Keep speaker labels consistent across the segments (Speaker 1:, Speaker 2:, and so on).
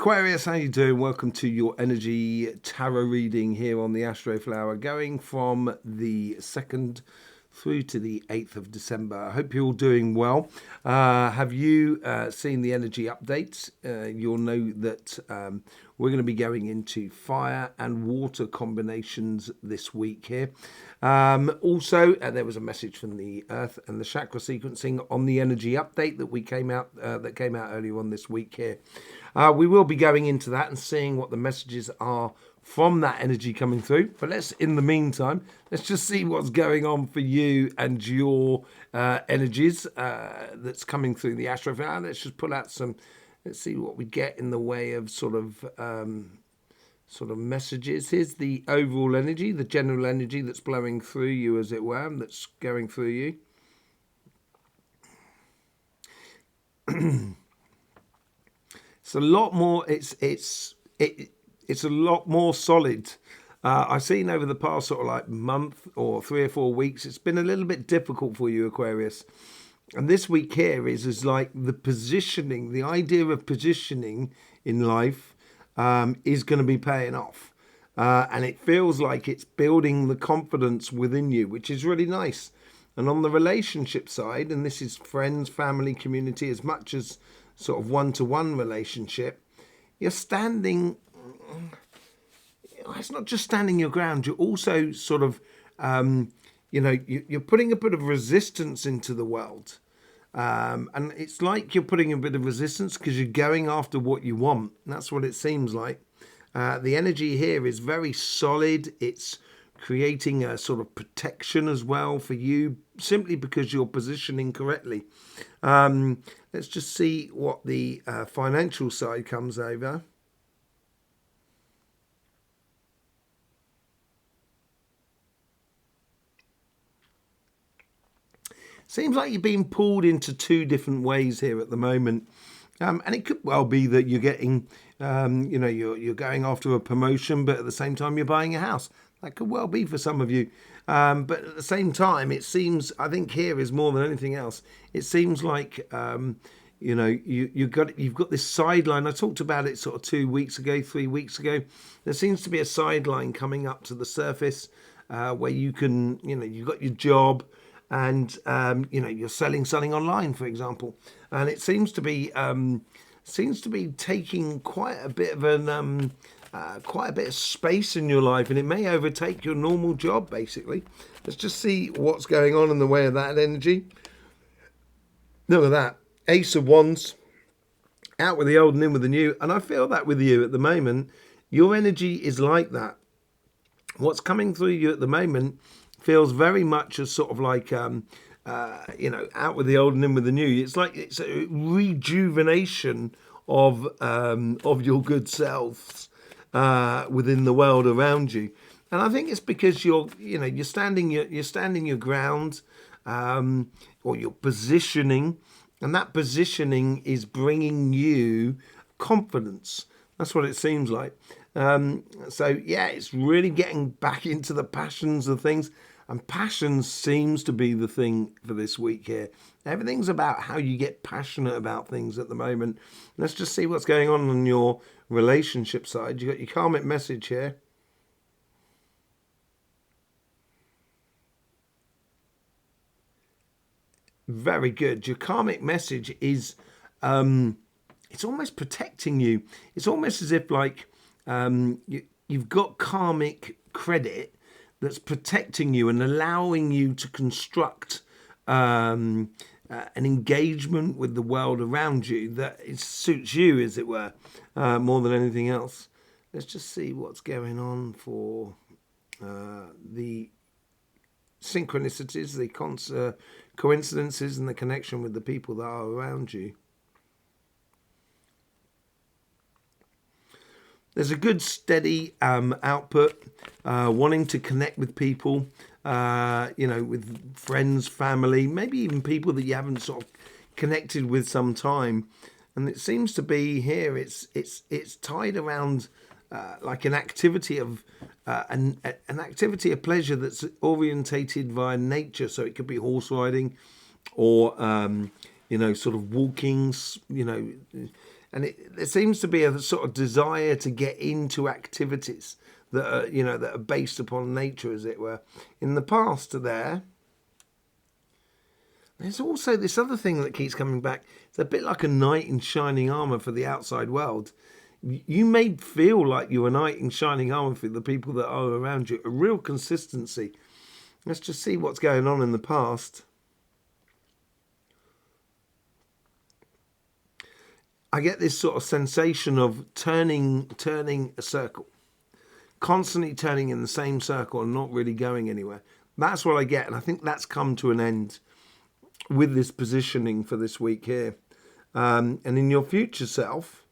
Speaker 1: Aquarius, how you doing? Welcome to your energy tarot reading here on the Astro Flower, going from the 2nd through to the 8th of December. I hope you're all doing well. Have you seen the energy updates? You'll know that we're going to be going into fire and water combinations this week here. Also, there was a message from the Earth and the chakra sequencing on the energy update that came out earlier on this week here. We will be going into that and seeing what the messages are from that energy coming through. But in the meantime, let's just see what's going on for you and your energies that's coming through the Astro Flower. Let's just pull out some. Let's see what we get in the way of sort of messages. Here's the overall energy, the general energy that's blowing through you, as it were, that's going through you. It's a lot more. It's a lot more solid. I've seen over the past sort of like month or 3 or 4 weeks, it's been a little bit difficult for you, Aquarius. And this week here is like the positioning, the idea of positioning in life is going to be paying off. And it feels like it's building the confidence within you, which is really nice. And on the relationship side, and this is friends, family, community, as much as sort of one-to-one relationship, you're standing, it's not just standing your ground, you're also sort of, you're putting a bit of resistance into the world. And it's like you're putting a bit of resistance because you're going after what you want. That's what it seems like. The energy here is very solid. It's creating a sort of protection as well for you, simply because you're positioning correctly. Let's just see what the financial side comes over. Seems like you're being pulled into 2 different ways here at the moment. And it could well be that you're getting, you're going after a promotion, but at the same time you're buying a house. That could well be for some of you. But at the same time, it seems, I think here is more than anything else, it seems like, you've got this sideline. I talked about it sort of 2 weeks ago, 3 weeks ago. There seems to be a sideline coming up to the surface where you can, you've got your job, and you're selling something online, for example, and it seems to be taking quite a bit of space in your life, and it may overtake your normal job. Basically, let's just see what's going on in the way of that energy. Look at that, Ace of Wands, out with the old and in with the new, and I feel that with you at the moment. Your energy is like that. What's coming through you at the moment feels very much as sort of like, out with the old and in with the new. It's like it's a rejuvenation of your good selves within the world around you. And I think it's because you're standing your ground, or you're positioning, and that positioning is bringing you confidence. That's what it seems like. It's really getting back into the passions of things. And passion seems to be the thing for this week here. Everything's about how you get passionate about things at the moment. Let's just see what's going on your relationship side. You got your karmic message here. Very good. Your karmic message is, it's almost protecting you. It's almost as if like you've got karmic credit that's protecting you and allowing you to construct an engagement with the world around you that suits you, as it were, more than anything else. Let's just see what's going on for the synchronicities, the coincidences, and the connection with the people that are around you. There's a good steady output, wanting to connect with people, with friends, family, maybe even people that you haven't sort of connected with some time. And it seems to be here, it's tied around like an activity of an activity of pleasure that's orientated via nature. So it could be horse riding, or sort of walking, and there seems to be a sort of desire to get into activities that are, that are based upon nature, as it were. In the past, there's also this other thing that keeps coming back. It's a bit like a knight in shining armor for the outside world. You may feel like you're a knight in shining armor for the people that are around you. A real consistency. Let's just see what's going on in the past. I get this sort of sensation of turning a circle, constantly turning in the same circle and not really going anywhere. That's what I get, and I think that's come to an end with this positioning for this week here. And in your future self,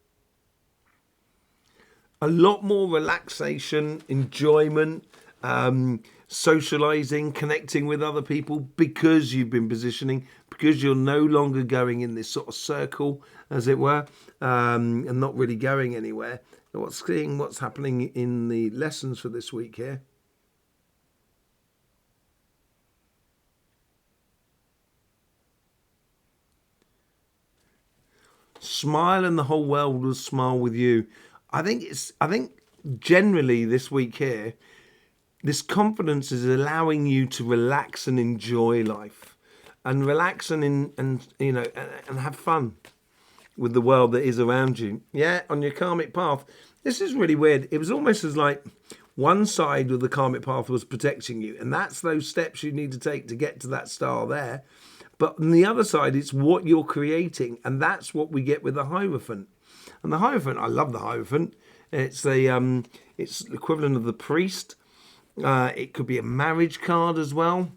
Speaker 1: a lot more relaxation, enjoyment, socializing, connecting with other people, because you've been positioning, because you're no longer going in this sort of circle, as it were, and not really going anywhere. Seeing what's happening in the lessons for this week here. Smile and the whole world will smile with you. I think generally this week here, this confidence is allowing you to relax and enjoy life, and relax and have fun with the world that is around you. Yeah, on your karmic path. This is really weird. It was almost as like one side of the karmic path was protecting you, and that's those steps you need to take to get to that star there. But on the other side, it's what you're creating, and that's what we get with the Hierophant. And the Hierophant, I love the Hierophant. It's the equivalent of the priest. It could be a marriage card as well.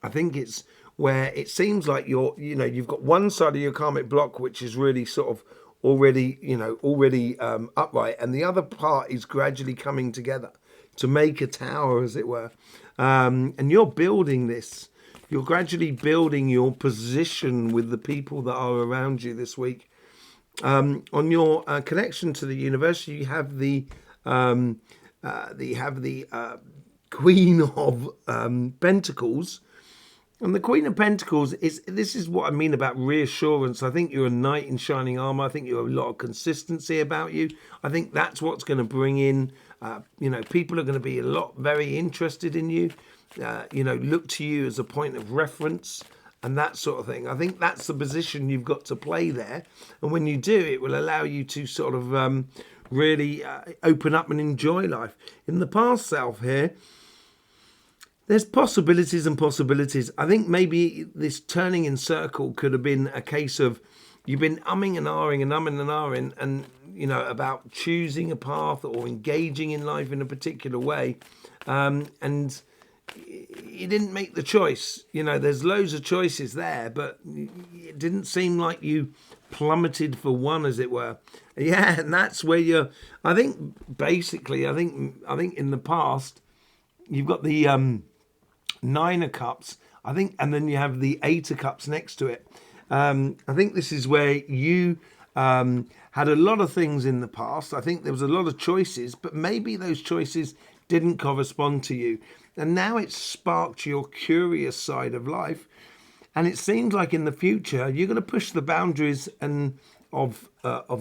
Speaker 1: I think it's where it seems like you've got one side of your karmic block which is really sort of already upright, and the other part is gradually coming together to make a tower, as it were. And you're building this. You're gradually building your position with the people that are around you this week. On your connection to the universe, you have the Queen of Pentacles. And the Queen of Pentacles this is what I mean about reassurance. I think you're a knight in shining armor. I think you have a lot of consistency about you. I think that's what's going to bring in, people are going to be very interested in you. Look to you as a point of reference and that sort of thing. I think that's the position you've got to play there. And when you do, it will allow you to sort of really open up and enjoy life. In the past self here, there's possibilities and possibilities. I think maybe this turning in circle could have been a case of you've been umming and ahhing and about choosing a path or engaging in life in a particular way. And you didn't make the choice. There's loads of choices there, but it didn't seem like you plummeted for one, as it were. Yeah, and that's where I think in the past you've got the Nine of Cups, I think, and then you have the Eight of Cups next to it. I think this is where you had a lot of things in the past. I think there was a lot of choices, but maybe those choices didn't correspond to you. And now it's sparked your curious side of life. And it seems like in the future, you're going to push the boundaries of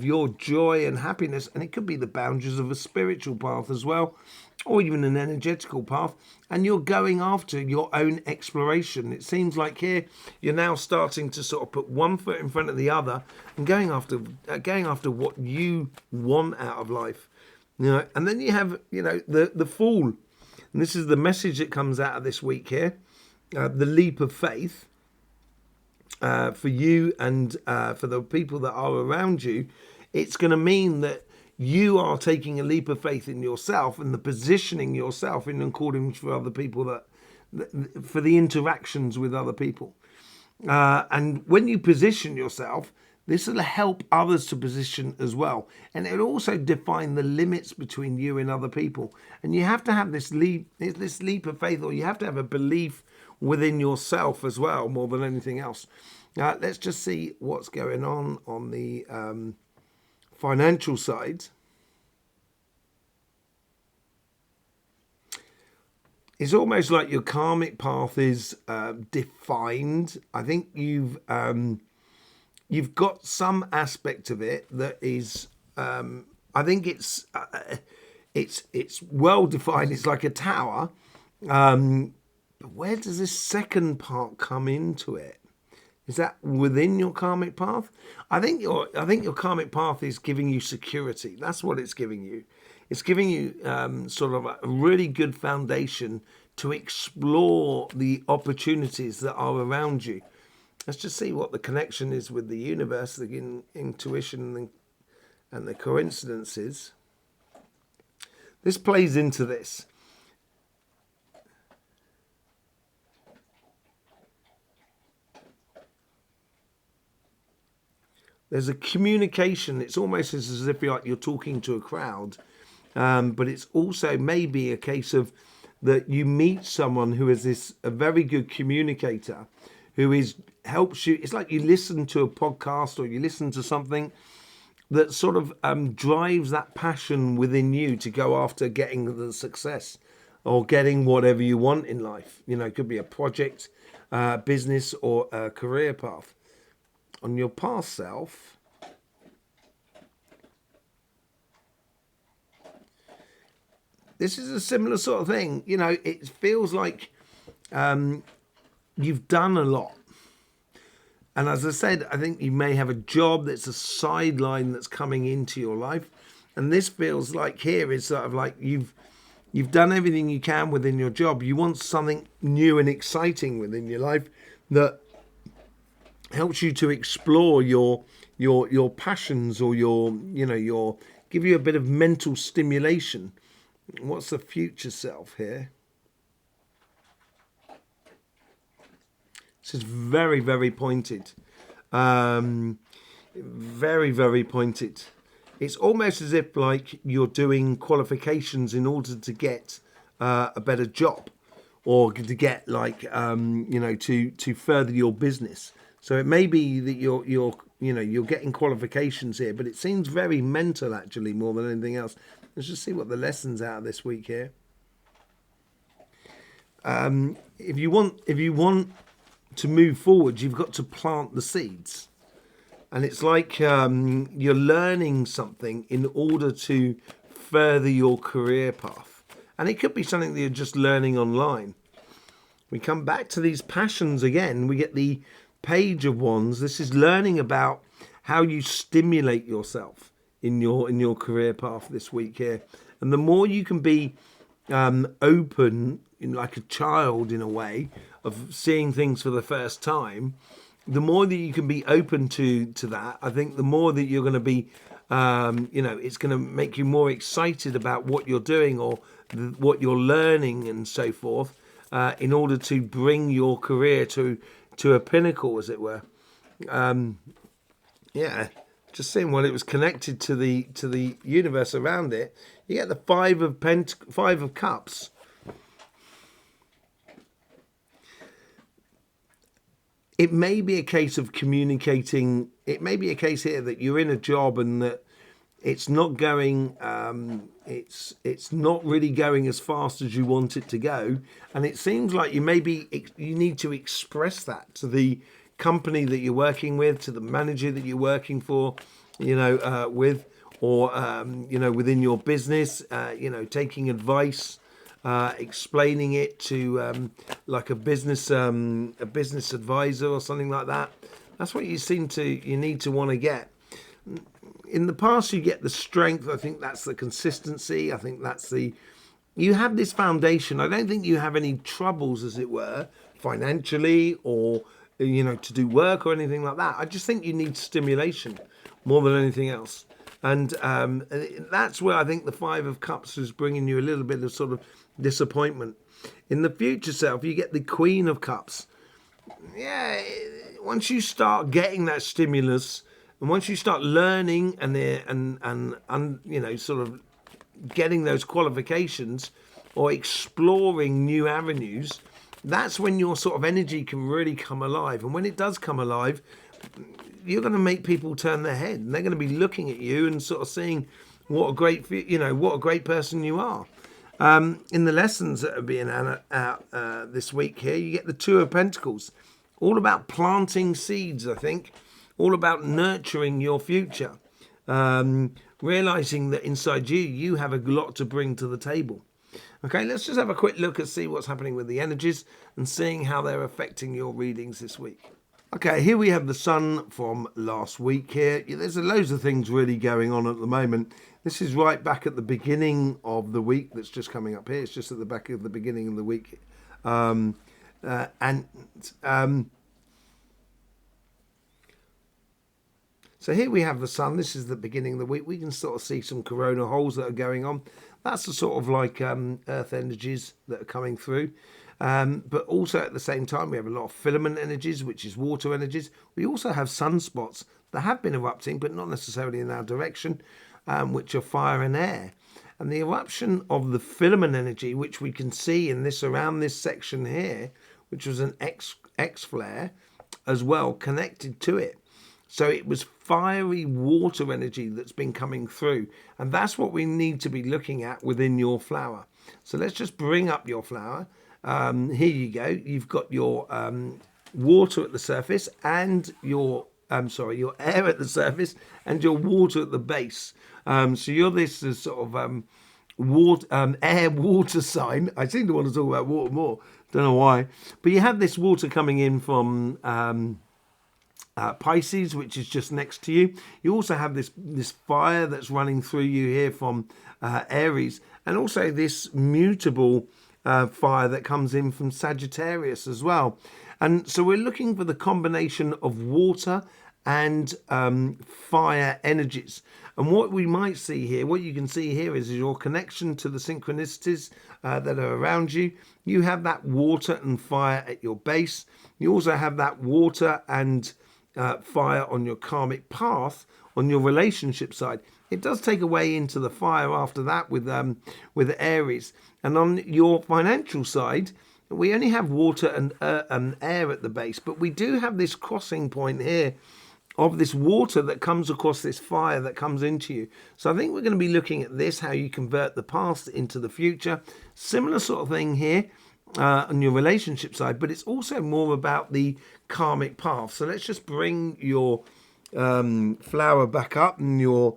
Speaker 1: your joy and happiness. And it could be the boundaries of a spiritual path as well, or even an energetical path. And you're going after your own exploration. It seems like here, you're now starting to sort of put one foot in front of the other and going after what you want out of life. And then you have, the Fool. And this is the message that comes out of this week here. The leap of faith for you and for the people that are around you. It's going to mean that you are taking a leap of faith in yourself and the positioning yourself in accordance for other people, for the interactions with other people. And when you position yourself, this will help others to position as well. And it'll also define the limits between you and other people. And you have to have this leap of faith, or you have to have a belief within yourself as well, more than anything else. Let's just see what's going on the financial side. It's almost like your karmic path is defined. I think you've you've got some aspect of it that is, I think it's well defined. It's like a tower. But where does this second part come into it? Is that within your karmic path? I think your karmic path is giving you security. That's what it's giving you. It's giving you sort of a really good foundation to explore the opportunities that are around you. Let's just see what the connection is with the universe, the intuition and the coincidences. This plays into this. There's a communication. It's almost as if you're talking to a crowd, but it's also maybe a case of that you meet someone who is a very good communicator, who helps you. It's like you listen to a podcast or you listen to something that sort of drives that passion within you to go after getting the success or getting whatever you want in life. It could be a project, business, or a career path. On your past self, this is a similar sort of thing. It feels like you've done a lot. And as I said, I think you may have a job that's a sideline that's coming into your life. And this feels like here is sort of like you've done everything you can within your job. You want something new and exciting within your life that helps you to explore your passions, or your give you a bit of mental stimulation. What's the future self here? This is very, very pointed. Very, very pointed. It's almost as if like you're doing qualifications in order to get a better job, or to get like to further your business. So it may be that you're getting qualifications here, but it seems very mental actually more than anything else. Let's just see what the lessons out of this week here. If you want to move forward, you've got to plant the seeds, and it's like you're learning something in order to further your career path, and it could be something that you're just learning online. We come back to these passions again. We get the Page of Wands. This is learning about how you stimulate yourself in your career path this week here, and the more you can be open, like a child in a way, of seeing things for the first time, the more that you can be open to that, I think the more that you're going to be, it's going to make you more excited about what you're doing or what you're learning and so forth, in order to bring your career to a pinnacle, as it were. Just seeing what it was connected to the universe around it. You get the Five of Cups. It may be a case of communicating. It may be a case here that you're in a job and that it's not going. It's not really going as fast as you want it to go, and it seems like you need to express that to the company that you're working with, to the manager that you're working for, with, or within your business, taking advice. Explaining it to like a business advisor or something like that. That's what you need to want to get. In the past, you get the strength. I think that's the consistency. I think you have this foundation. I don't think you have any troubles, as it were, financially or to do work or anything like that. I just think you need stimulation more than anything else. And that's where I think the Five of Cups is bringing you a little bit of sort of disappointment. In the future self, you get the Queen of Cups. Yeah, once you start getting that stimulus, and once you start learning and sort of getting those qualifications or exploring new avenues, that's when your sort of energy can really come alive. And when it does come alive, you're going to make people turn their head, and they're going to be looking at you and sort of seeing what a great person you are. In the lessons that are being out this week here, you get the Two of Pentacles, all about planting seeds, I think, all about nurturing your future, realizing that inside you have a lot to bring to the table. Okay, let's just have a quick look and see what's happening with the energies and seeing how they're affecting your readings this week. Okay, here we have the sun from last week here. There's loads of things really going on at the moment. This is right back at the beginning of the week that's just coming up here. It's just at the back of the beginning of the week. So here we have the sun. This is the beginning of the week. We can sort of see some corona holes that are going on. That's the sort of like earth energies that are coming through. But also at the same time, we have a lot of filament energies, which is water energies. We also have sunspots that have been erupting, but not necessarily in our direction, which are fire and air. And the eruption of the filament energy, which we can see in this around this section here, which was an X flare as well connected to it. So it was fiery water energy that's been coming through. And that's what we need to be looking at within your flower. So let's just bring up your flower. Here you go. You've got your water at the surface and your air at the surface and your water at the base. So you're this sort of air water sign. I seem to want to talk about water more. Don't know why. But you have this water coming in from Pisces, which is just next to you. You also have this fire that's running through you here from Aries, and also this mutable fire that comes in from Sagittarius as well. And so we're looking for the combination of water and fire energies. And what we might see here, what you can see here is your connection to the synchronicities that are around you. You have that water and fire at your base. You also have that water and fire on your karmic path on your relationship side. It does take away into the fire after that with Aries. And on your financial side, we only have water and air at the base, but we do have this crossing point here of this water that comes across this fire that comes into you. So I think we're going to be looking at this, how you convert the past into the future. Similar sort of thing here on your relationship side, but it's also more about the karmic path. So let's just bring your flower back up and your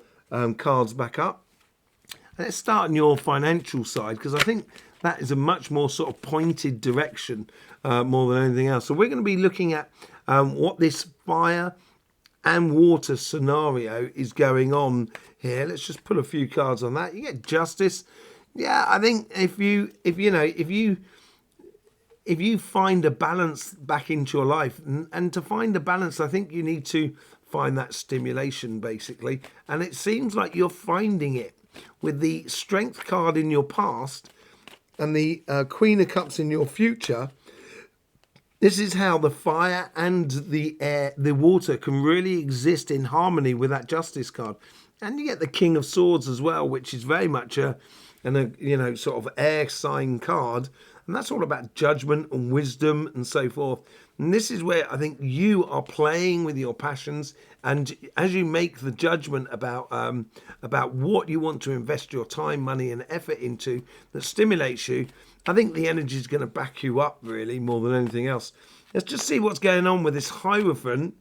Speaker 1: cards back up. Let's start on your financial side, because I think that is a much more sort of pointed direction more than anything else. So we're going to be looking at what this fire and water scenario is going on here. Let's just put a few cards on that. You get justice. Yeah, I think if you find a balance back into your life, and to find a balance, I think you need to find that stimulation basically. And it seems like you're finding it with the Strength card in your past and the Queen of Cups in your future. This is how the fire and the air, the water can really exist in harmony with that Justice card. And you get the King of Swords as well, which is very much a sort of air sign card. And that's all about judgment and wisdom and so forth. And this is where I think you are playing with your passions. And as you make the judgment about what you want to invest your time, money and effort into that stimulates you, I think the energy is going to back you up really more than anything else. Let's just see what's going on with this Hierophant,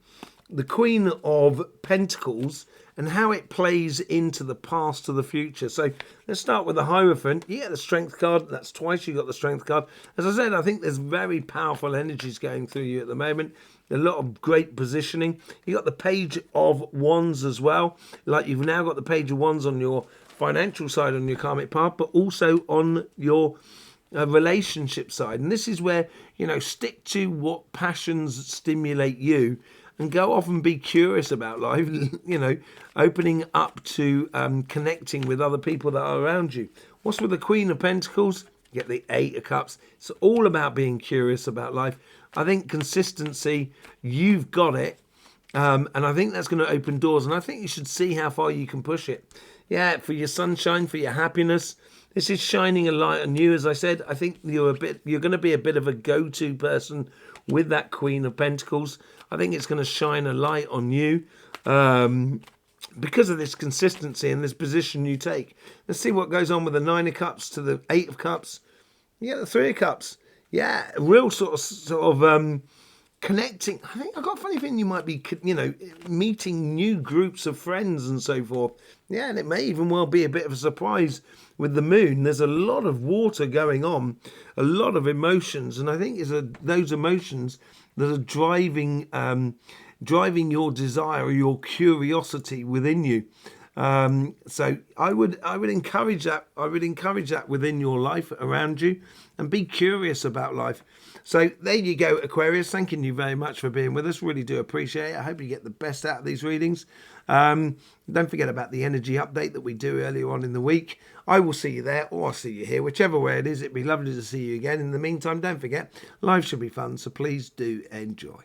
Speaker 1: the Queen of Pentacles, and how it plays into the past to the future. So let's start with the Hierophant. You get the Strength card. That's twice you got the Strength card. As I said, I think there's very powerful energies going through you at the moment. A lot of great positioning. You got the Page of Wands as well. Like you've now got the Page of Wands on your financial side, on your karmic path, but also on your relationship side. And this is where, stick to what passions stimulate you and go off and be curious about life, opening up to connecting with other people that are around you. What's with the Queen of Pentacles? You get the Eight of Cups. It's all about being curious about life. I think consistency, you've got it. And I think that's going to open doors. And I think you should see how far you can push it. Yeah, for your sunshine, for your happiness. This is shining a light on you. As I said, I think you're going to be a bit of a go-to person with that Queen of Pentacles. I think it's going to shine a light on you because of this consistency and this position you take. Let's see what goes on with the Nine of Cups to the Eight of Cups. Yeah, the Three of Cups. Yeah, real sort of connecting. I think I've got a funny feeling you might be, meeting new groups of friends and so forth. Yeah, and it may even well be a bit of a surprise with the moon. There's a lot of water going on, a lot of emotions, and I think it's those emotions that are driving your desire, your curiosity within you. So I would encourage that. I would encourage that within your life, around you, and be curious about life. So there you go, Aquarius. Thanking you very much for being with us. Really do appreciate it. I hope you get the best out of these readings. Don't forget about the energy update that we do earlier on in the week. I will see you there, or I'll see you here, whichever way it is. It'd be lovely to see you again. In the meantime, don't forget, life should be fun, so please do enjoy.